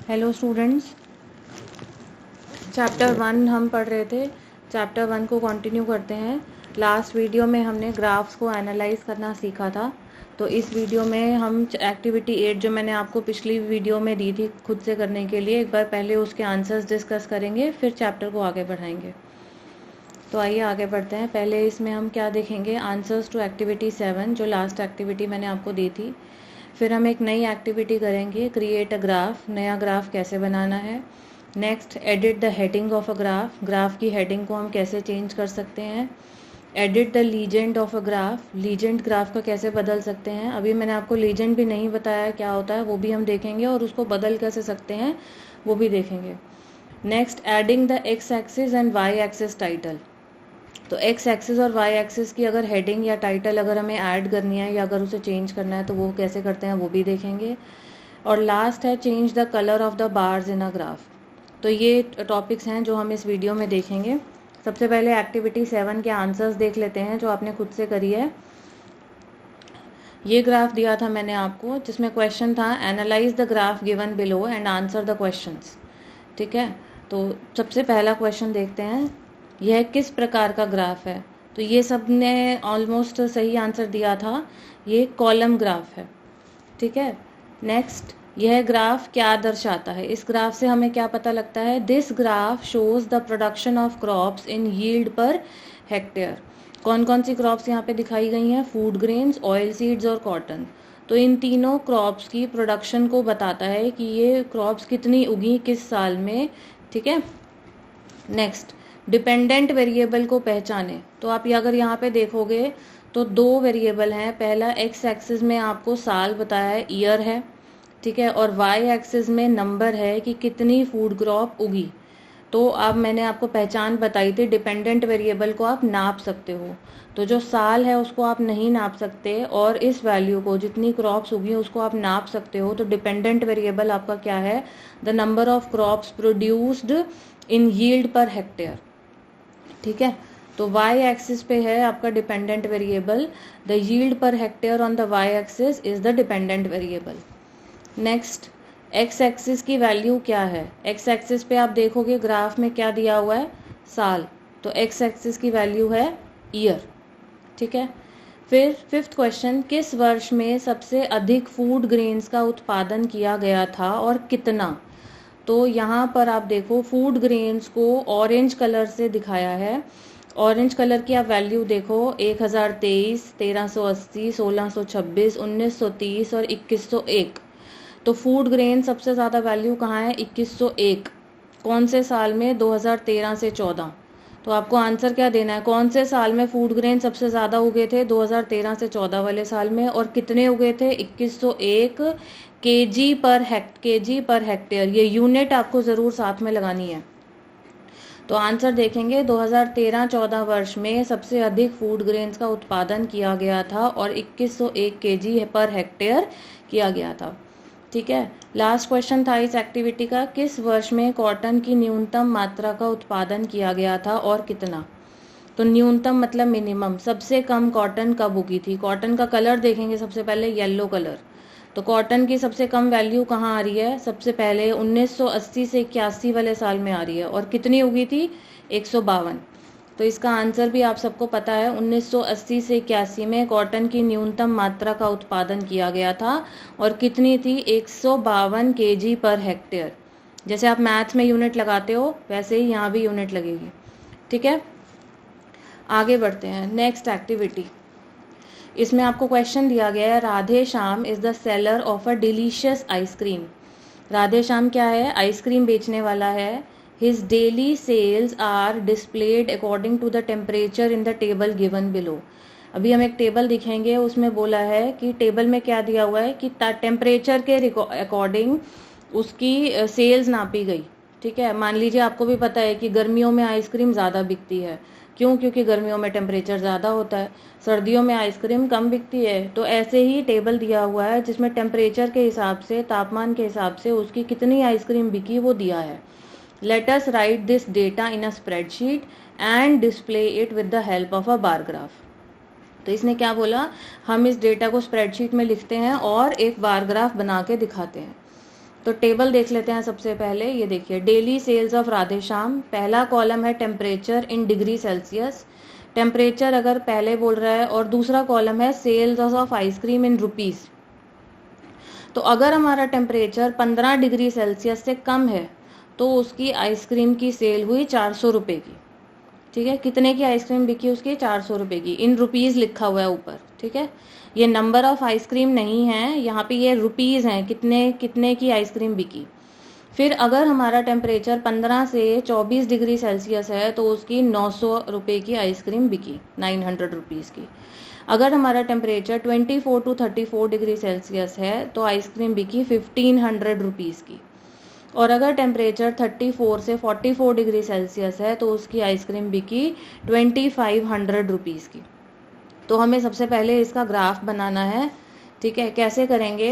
Hello students, chapter 1 हम पढ़ रहे थे। चैप्टर 1 को कंटिन्यू करते हैं। लास्ट वीडियो में हमने ग्राफ्स को एनालाइज करना सीखा था, तो इस वीडियो में हम एक्टिविटी 8 जो मैंने आपको पिछली वीडियो में दी थी खुद से करने के लिए, एक बार पहले उसके आंसर्स डिस्कस करेंगे, फिर चैप्टर को आगे बढ़ाएंगे। तो आइए आगे बढ़ते हैं। पहले इसमें हम क्या देखेंगे, आंसर्स टू एक्टिविटी 7 जो लास्ट एक्टिविटी मैंने आपको दी थी। फिर हम एक नई एक्टिविटी करेंगे, क्रिएट अ ग्राफ, नया ग्राफ कैसे बनाना है। Next, edit the heading of a graph, graph की हेडिंग को हम कैसे चेंज कर सकते हैं। Edit the legend of a graph, legend graph का कैसे बदल सकते हैं। अभी मैंने आपको लीजेंड भी नहीं बताया क्या होता है, वो भी हम देखेंगे, और उसको बदल कैसे सकते हैं वो भी देखेंगे। Next, adding the X axis and Y axis title, तो एक्स एक्सिस और वाई एक्सिस की अगर हेडिंग या टाइटल अगर हमें ऐड करनी है या अगर उसे चेंज करना है तो वो कैसे करते हैं वो भी देखेंगे। और लास्ट है, change the colour of the bars in a graph. तो ये टॉपिक्स हैं जो हम इस वीडियो में देखेंगे। सबसे पहले एक्टिविटी 7 के आंसर्स देख लेते हैं जो आपने खुद से करी है। ये ग्राफ दिया था मैंने आपको, जिसमें क्वेश्चन था analyse the graph given below and answer the questions. ठीक है, तो सबसे पहला क्वेश्चन देखते हैं, यह किस प्रकार का ग्राफ है। तो ये सब ने ऑलमोस्ट सही आंसर दिया था, ये कॉलम ग्राफ है। ठीक है, नेक्स्ट, यह ग्राफ क्या दर्शाता है। इस ग्राफ से हमें क्या पता लगता है, this graph shows the production of crops in yield per hectare. कौन कौन सी क्रॉप्स यहाँ पे दिखाई गई हैं, फूड ग्रेन्स, ऑयल सीड्स और कॉटन। तो इन तीनों क्रॉप्स की प्रोडक्शन को बताता है कि ये क्रॉप्स कितनी उगी किस साल में। ठीक है, नेक्स्ट, डिपेंडेंट वेरिएबल को पहचाने। तो आप अगर यहाँ पे देखोगे तो दो वेरिएबल हैं, पहला एक्स एक्सिस में आपको साल बताया है, ईयर है। ठीक है, और वाई एक्सिस में नंबर है कि कितनी फूड क्रॉप उगी। तो अब मैंने आपको पहचान बताई थी, डिपेंडेंट वेरिएबल को आप नाप सकते हो, तो जो साल है उसको आप नहीं नाप सकते, और इस वैल्यू को जितनी क्रॉप्स उगी उसको आप नाप सकते हो। तो डिपेंडेंट वेरिएबल आपका क्या है, the number of crops produced in yield per hectare. ठीक है, तो वाई एक्सिस पे है आपका dependent variable, the yield per hectare on the Y axis is the dependent variable. Next, X axis की वैल्यू क्या है। एक्स एक्सिस पे आप देखोगे ग्राफ में क्या दिया हुआ है, साल, तो एक्स एक्सिस की वैल्यू है ईयर। ठीक है, फिर फिफ्थ क्वेश्चन, किस वर्ष में सबसे अधिक फूड ग्रेन्स का उत्पादन किया गया था और कितना। तो यहाँ पर आप देखो फूड ग्रेन्स को ऑरेंज कलर से दिखाया है। ऑरेंज कलर की आप वैल्यू देखो, 1023, 1380, 1626, 1930 और 2101। तो फूड ग्रेन सबसे ज़्यादा वैल्यू कहाँ है, 2101। कौन से साल में, 2013 से 14। तो आपको आंसर क्या देना है, कौन से साल में फूड ग्रेन सबसे ज़्यादा उगे थे, 2013 से 14 वाले साल में, और कितने उगे थे, 2101 केजी पर हेक्टेयर। ये यूनिट आपको ज़रूर साथ में लगानी है। तो आंसर देखेंगे, 2013-14 वर्ष में सबसे अधिक फूड ग्रेन्स का उत्पादन किया गया था और 2101 केजी पर हेक्टेयर किया गया था। ठीक है, लास्ट क्वेश्चन था इस एक्टिविटी का, किस वर्ष में कॉटन की न्यूनतम मात्रा का उत्पादन किया गया था और कितना। तो न्यूनतम मतलब मिनिमम, सबसे कम कॉटन कब उगी थी। कॉटन का कलर देखेंगे सबसे पहले, येलो कलर। तो कॉटन की सबसे कम वैल्यू कहाँ आ रही है, सबसे पहले 1980 से 81 वाले साल में आ रही है, और कितनी उगी थी, 152। तो इसका आंसर भी आप सबको पता है, 1980 से 81 में कॉटन की न्यूनतम मात्रा का उत्पादन किया गया था, और कितनी थी, 152 केजी पर हेक्टेयर। जैसे आप मैथ में यूनिट लगाते हो वैसे ही यहाँ भी यूनिट लगेगी। ठीक है, आगे बढ़ते हैं। नेक्स्ट एक्टिविटी, इसमें आपको क्वेश्चन दिया गया है, Radhe Shyam is the seller of a delicious ice cream. Radhe Shyam क्या है, आइसक्रीम बेचने वाला है। His daily sales are displayed according to the temperature in the table given below. अभी हम एक टेबल दिखेंगे, उसमें बोला है कि टेबल में क्या दिया हुआ है कि टेम्परेचर के अकॉर्डिंग उसकी सेल्स नापी गई। ठीक है, मान लीजिए आपको भी पता है कि गर्मियों में आइसक्रीम ज़्यादा बिकती है, क्यों, क्योंकि गर्मियों में टेम्परेचर ज़्यादा होता है, सर्दियों में आइसक्रीम कम बिकती है। तो ऐसे ही टेबल दिया हुआ है जिसमें टेम्परेचर के हिसाब से, तापमान के हिसाब से उसकी कितनी आइसक्रीम बिकी वो दिया है। Let us right this data in a spreadsheet and display it with the help of a bar graph. तो इसने क्या बोला, हम इस डेटा को स्प्रेडशीट में लिखते हैं और एक बार ग्राफ बना के दिखाते हैं। तो टेबल देख लेते हैं सबसे पहले। ये देखिए, डेली सेल्स ऑफ राधेश्याम, पहला कॉलम है temperature in degree Celsius, temperature अगर पहले बोल रहा है, और दूसरा कॉलम है sales of ice cream in rupees. तो अगर हमारा टेम्परेचर 15 डिग्री सेल्सियस से कम है तो उसकी आइसक्रीम की सेल हुई 400 रुपये की। ठीक है, कितने की आइसक्रीम बिकी उसकी? 400 रुपये की। इन रुपीज़ लिखा हुआ है ऊपर। ठीक है, ये नंबर ऑफ आइसक्रीम नहीं है, यहाँ पे ये रुपीज़ हैं, कितने कितने की आइसक्रीम बिकी। फिर अगर हमारा टेम्परेचर 15 से 24 डिग्री सेल्सियस है तो उसकी 900 रुपये की आइसक्रीम बिकी, 900 रुपीज़ की। अगर हमारा टेम्परेचर 24 टू 34 डिग्री सेल्सियस है तो आइसक्रीम बिकी 1500 रुपीज़ की। और अगर टेम्परेचर 34 से 44 डिग्री सेल्सियस है तो उसकी आइसक्रीम बिकी 2500 रुपीज़ की। तो हमें सबसे पहले इसका ग्राफ बनाना है। ठीक है, कैसे करेंगे?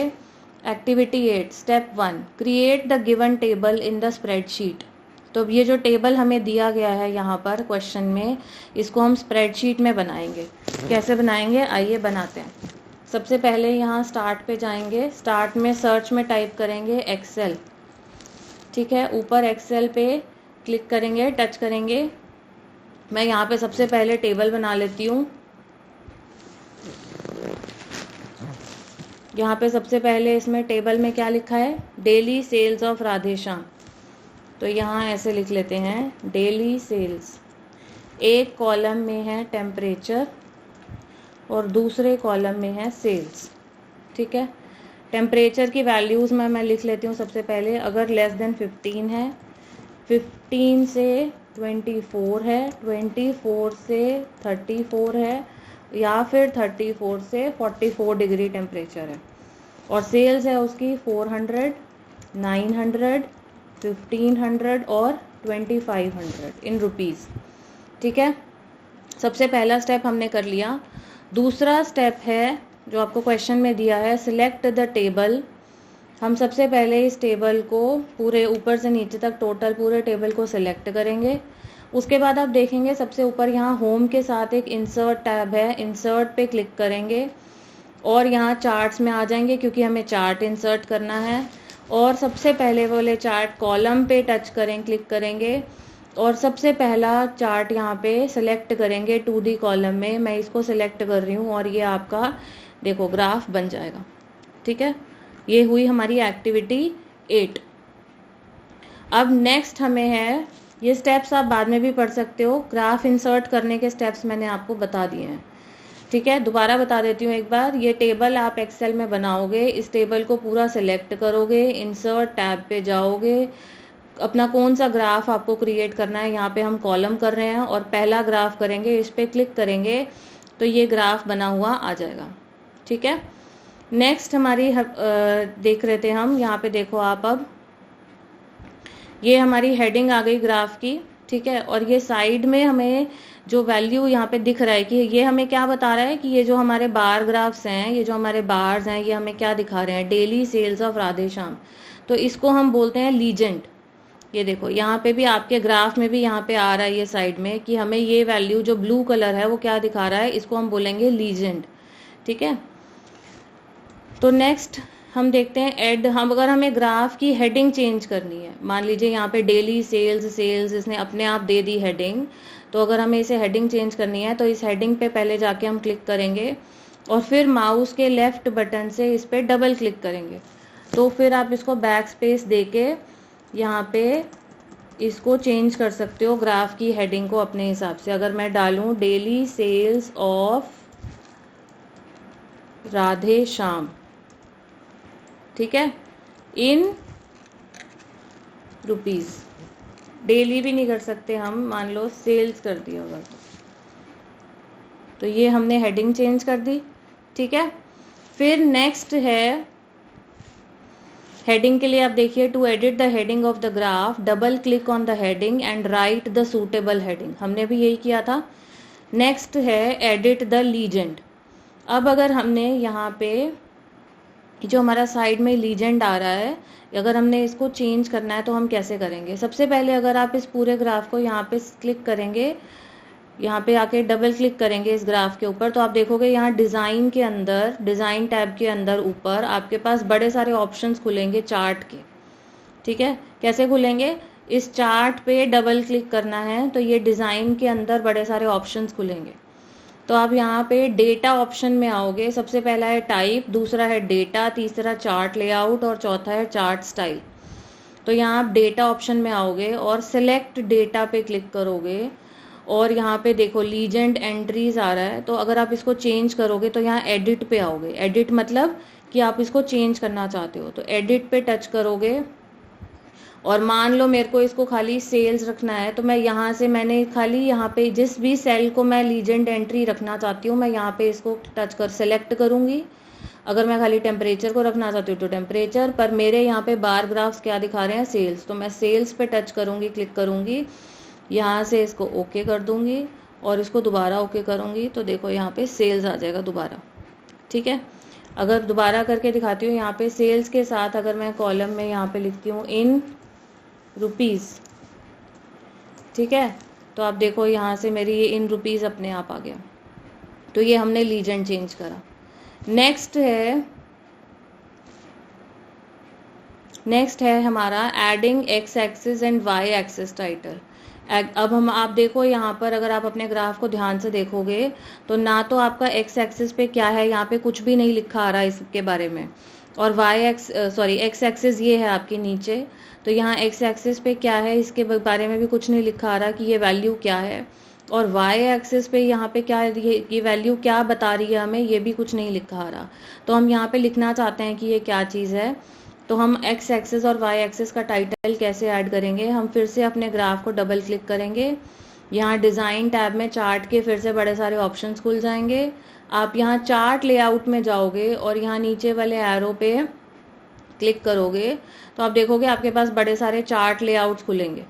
Activity 8 step 1, create the given table in the spreadsheet. तो ये जो टेबल हमें दिया गया है यहाँ पर क्वेश्चन में, इसको हम स्प्रेडशीट में बनाएंगे। कैसे बनाएंगे? आइए बनाते हैं। सबसे पहले यहाँ स्टार्ट पे जाएंगे, स्टार्ट में सर्च में टाइप करेंगे एक्सेल। ठीक है, ऊपर एक्सेल पे क्लिक करेंगे, टच करेंगे। मैं यहाँ पे सबसे पहले टेबल बना लेती हूँ। यहाँ पे सबसे पहले इसमें टेबल में क्या लिखा है? Daily sales of Radheshyam. तो यहाँ ऐसे लिख लेते हैं, डेली सेल्स। एक कॉलम में है टेम्परेचर और दूसरे कॉलम में है सेल्स। ठीक है, टेम्परेचर की वैल्यूज़ में मैं लिख लेती हूँ सबसे पहले। अगर लेस देन 15 है, 15 से 24 है, 24 से 34 है, या फिर 34 से 44 डिग्री टेम्परेचर है, और सेल्स है उसकी 400, 900, 1500 और 2500 इन रुपीज़। ठीक है, सबसे पहला स्टेप हमने कर लिया। दूसरा स्टेप है जो आपको क्वेश्चन में दिया है, सिलेक्ट द टेबल। हम सबसे पहले इस टेबल को पूरे ऊपर से नीचे तक टोटल पूरे टेबल को सिलेक्ट करेंगे। उसके बाद आप देखेंगे सबसे ऊपर यहाँ होम के साथ एक इंसर्ट टैब है, इंसर्ट पे क्लिक करेंगे और यहाँ चार्ट्स में आ जाएंगे क्योंकि हमें चार्ट इंसर्ट करना है। और सबसे पहले वाले चार्ट कॉलम पे टच करें, क्लिक करेंगे और सबसे पहला चार्ट यहाँ पे सिलेक्ट करेंगे 2D कॉलम में। मैं इसको सिलेक्ट कर रही हूँ और ये आपका देखो ग्राफ बन जाएगा। ठीक है, ये हुई हमारी एक्टिविटी 8। अब नेक्स्ट हमें है, ये स्टेप्स आप बाद में भी पढ़ सकते हो, ग्राफ इंसर्ट करने के स्टेप्स मैंने आपको बता दिए हैं। ठीक है, दोबारा बता देती हूँ एक बार। ये टेबल आप एक्सेल में बनाओगे, इस टेबल को पूरा सिलेक्ट करोगे, इंसर्ट टैब पे जाओगे, अपना कौन सा ग्राफ आपको क्रिएट करना है, यहाँ पे हम कॉलम कर रहे हैं और पहला ग्राफ करेंगे, इस पर क्लिक करेंगे तो ये ग्राफ बना हुआ आ जाएगा। ठीक है, नेक्स्ट हमारी देख रहे थे हम, यहाँ पे देखो आप, अब ये हमारी हेडिंग आ गई ग्राफ की। ठीक है, और ये साइड में हमें जो वैल्यू यहाँ पे दिख रहा है कि ये हमें क्या बता रहा है कि ये जो हमारे बार ग्राफ्स हैं, ये जो हमारे बार्स हैं, ये हमें क्या दिखा रहे हैं? Daily sales of Radheshyam. तो इसको हम बोलते हैं लीजेंड। ये देखो यहाँ पे भी आपके ग्राफ में भी यहाँ पे आ रहा है ये साइड में कि हमें ये वैल्यू जो ब्लू कलर है वो क्या दिखा रहा है, इसको हम बोलेंगे लीजेंड। ठीक है, तो नेक्स्ट हम देखते हैं ऐड। हम अगर हमें ग्राफ की हेडिंग चेंज करनी है, मान लीजिए यहाँ पे डेली सेल्स इसने अपने आप दे दी हेडिंग, तो अगर हमें इसे हेडिंग चेंज करनी है तो इस हेडिंग पे पहले जाके हम क्लिक करेंगे और फिर माउस के लेफ्ट बटन से इस पे डबल क्लिक करेंगे। तो फिर आप इसको बैक स्पेस देके यहाँ पे इसको चेंज कर सकते हो ग्राफ की हेडिंग को अपने हिसाब से। अगर मैं डालूँ डेली सेल्स ऑफ राधेश्याम, ठीक है, इन रुपीज़, डेली भी नहीं कर सकते हम, मान लो सेल्स कर दिया होगा तो ये हमने हेडिंग चेंज कर दी। ठीक है, फिर नेक्स्ट है हेडिंग के लिए आप देखिए, to edit the heading of the graph double click on the heading and write the suitable heading. हमने भी यही किया था। नेक्स्ट है एडिट द लीजेंड। अब अगर हमने यहाँ पे जो हमारा साइड में लीजेंड आ रहा है, अगर हमने इसको चेंज करना है तो हम कैसे करेंगे? सबसे पहले अगर आप इस पूरे ग्राफ को यहाँ पे क्लिक करेंगे, यहाँ पे आके डबल क्लिक करेंगे इस ग्राफ के ऊपर, तो आप देखोगे यहाँ डिज़ाइन के अंदर, डिज़ाइन टैब के अंदर ऊपर आपके पास बड़े सारे ऑप्शंस खुलेंगे चार्ट के। ठीक है, कैसे खुलेंगे? इस चार्ट पे डबल क्लिक करना है तो ये डिज़ाइन के अंदर बड़े सारे ऑप्शंस खुलेंगे। तो आप यहाँ पे डेटा ऑप्शन में आओगे। सबसे पहला है टाइप, दूसरा है डेटा, तीसरा चार्ट लेआउट और चौथा है चार्ट स्टाइल। तो यहाँ आप डेटा ऑप्शन में आओगे और सिलेक्ट डेटा पे क्लिक करोगे और यहाँ पे देखो लीजेंड एंट्रीज आ रहा है। तो अगर आप इसको चेंज करोगे तो यहाँ एडिट पे आओगे। एडिट मतलब कि आप इसको चेंज करना चाहते हो, तो एडिट पे टच करोगे और मान लो मेरे को इसको खाली सेल्स रखना है, तो मैं यहाँ से मैंने खाली यहाँ पे जिस भी सेल को मैं लीजेंड एंट्री रखना चाहती हूँ मैं यहाँ पे इसको टच कर सेलेक्ट करूँगी। अगर मैं खाली टेम्परेचर को रखना चाहती हूँ तो टेम्परेचर, पर मेरे यहाँ पे बार ग्राफ्स क्या दिखा रहे हैं? सेल्स। तो मैं सेल्स पे टच करूँगी, क्लिक करूँगी, यहाँ से इसको ओके कर दूँगी और इसको दोबारा ओके करूँगी तो देखो यहाँ पे सेल्स आ जाएगा दोबारा। ठीक है, अगर दोबारा करके दिखाती हूँ, यहाँ पे सेल्स के साथ अगर मैं कॉलम में यहाँ पे लिखती हूँ इन रुपीज़, ठीक है, तो आप देखो यहाँ से मेरी ये इन रुपीज़ अपने आप आ गया। तो ये हमने लीजेंड चेंज करा। नेक्स्ट है हमारा adding X axis and Y axis title. अब आप देखो यहाँ पर अगर आप अपने ग्राफ को ध्यान से देखोगे तो ना तो आपका एक्स एक्सिस पे क्या है, यहाँ पे कुछ भी नहीं लिखा आ रहा है इसके बारे में, और एक्स एक्सिस ये है आपके नीचे, तो यहाँ एक्स एक्सिस पे क्या है इसके बारे में भी कुछ नहीं लिखा आ रहा कि ये वैल्यू क्या है, और वाई एक्सिस पे यहाँ पे क्या है, ये वैल्यू क्या बता रही है हमें, ये भी कुछ नहीं लिखा आ रहा। तो हम यहाँ पे लिखना चाहते हैं कि ये क्या चीज़ है। तो हम एक्स एक्सिस और वाई एक्सिस का टाइटल कैसे ऐड करेंगे? हम फिर से अपने ग्राफ को डबल क्लिक करेंगे, यहाँ डिज़ाइन टैब में चार्ट के फिर से बड़े सारे ऑप्शंस खुल जाएंगे। आप यहाँ चार्ट लेआउट में जाओगे और यहाँ नीचे वाले एरो पे क्लिक करोगे तो आप देखोगे आपके पास बड़े सारे चार्ट लेआउट्स खुलेंगे।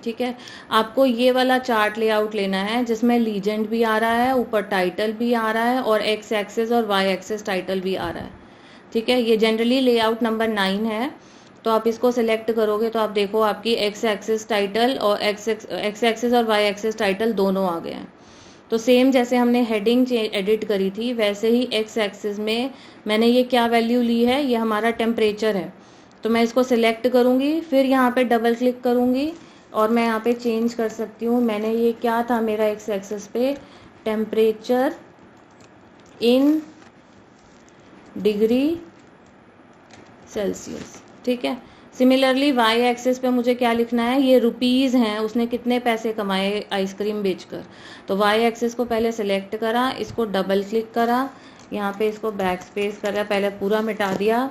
ठीक है, आपको ये वाला चार्ट लेआउट लेना है जिसमें लीजेंड भी आ रहा है, ऊपर टाइटल भी आ रहा है और एक्स एक्सिस और वाई एक्सिस टाइटल भी आ रहा है। ठीक है, ये जनरली लेआउट नंबर 9 है। तो आप इसको सिलेक्ट करोगे तो आप देखो आपकी एक्स एक्सिस टाइटल और एक्स एक्सिस और वाई एक्सिस टाइटल दोनों आ गए हैं। तो सेम जैसे हमने हेडिंग एडिट करी थी वैसे ही एक्स एक्सिस में मैंने ये क्या वैल्यू ली है, ये हमारा टेम्परेचर है। तो मैं इसको सिलेक्ट करूँगी, फिर यहाँ पे डबल क्लिक करूँगी और मैं यहाँ पे चेंज कर सकती हूँ। मैंने ये क्या था मेरा एक्स एक्सिस पे, टेम्परेचर इन डिग्री सेल्सियस। ठीक है, सिमिलरली वाई एक्सिस पे मुझे क्या लिखना है, ये रुपीज़ हैं, उसने कितने पैसे कमाए आइसक्रीम बेचकर। तो वाई एक्सिस को पहले सिलेक्ट करा, इसको डबल क्लिक करा, यहाँ पे इसको बैक स्पेस करा, पहले पूरा मिटा दिया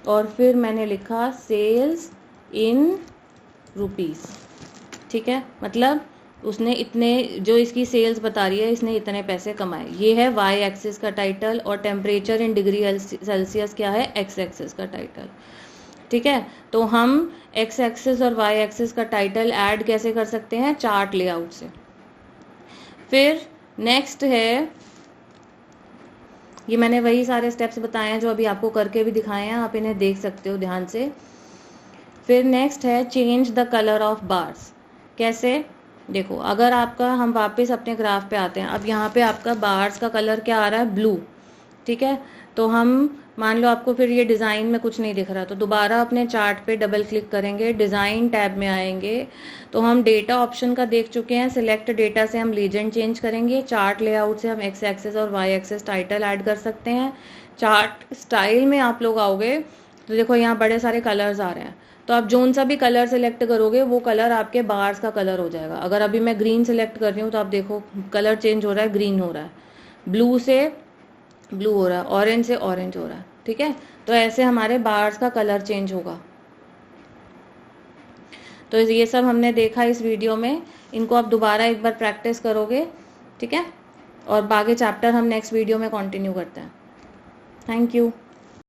और फिर मैंने लिखा सेल्स इन रुपीज़। ठीक है, मतलब उसने इतने, जो इसकी सेल्स बता रही है, इसने इतने पैसे कमाए। ये है वाई एक्सिस का टाइटल और टेम्परेचर इन डिग्री सेल्सियस क्या है, एक्स एक्सिस का टाइटल। ठीक है, तो हम एक्स एक्सिस और वाई एक्सिस का टाइटल ऐड कैसे कर सकते हैं, चार्ट लेआउट से। फिर नेक्स्ट है, ये मैंने वही सारे स्टेप्स बताए हैं जो अभी आपको करके भी दिखाए हैं, आप इन्हें देख सकते हो ध्यान से। फिर नेक्स्ट है change the colour of bars. कैसे? देखो, अगर आपका, हम वापस अपने ग्राफ पे आते हैं, अब यहाँ पे आपका बार्स का कलर क्या आ रहा है, ब्लू। ठीक है, तो हम मान लो आपको फिर ये डिज़ाइन में कुछ नहीं दिख रहा, तो दोबारा अपने चार्ट पे डबल क्लिक करेंगे, डिज़ाइन टैब में आएंगे, तो हम डेटा ऑप्शन का देख चुके हैं, सिलेक्ट डेटा से हम लीजेंड चेंज करेंगे, चार्ट लेआउट से हम एक्स एक्सिस और वाई एक्सिस टाइटल ऐड कर सकते हैं। चार्ट स्टाइल में आप लोग आओगे तो देखो यहाँ बड़े सारे कलर्स आ रहे हैं, तो आप जोन सा भी कलर सेलेक्ट करोगे वो कलर आपके बार्स का कलर हो जाएगा। अगर अभी मैं ग्रीन सेलेक्ट कर रही हूँ तो आप देखो कलर चेंज हो रहा है, ग्रीन हो रहा है, ब्लू से ब्लू हो रहा है, ऑरेंज से ऑरेंज हो रहा है। ठीक है, तो ऐसे हमारे बार्स का कलर चेंज होगा। तो ये सब हमने देखा इस वीडियो में, इनको आप दोबारा एक बार प्रैक्टिस करोगे। ठीक है, और बाकी चैप्टर हम नेक्स्ट वीडियो में कंटिन्यू करते हैं। Thank you.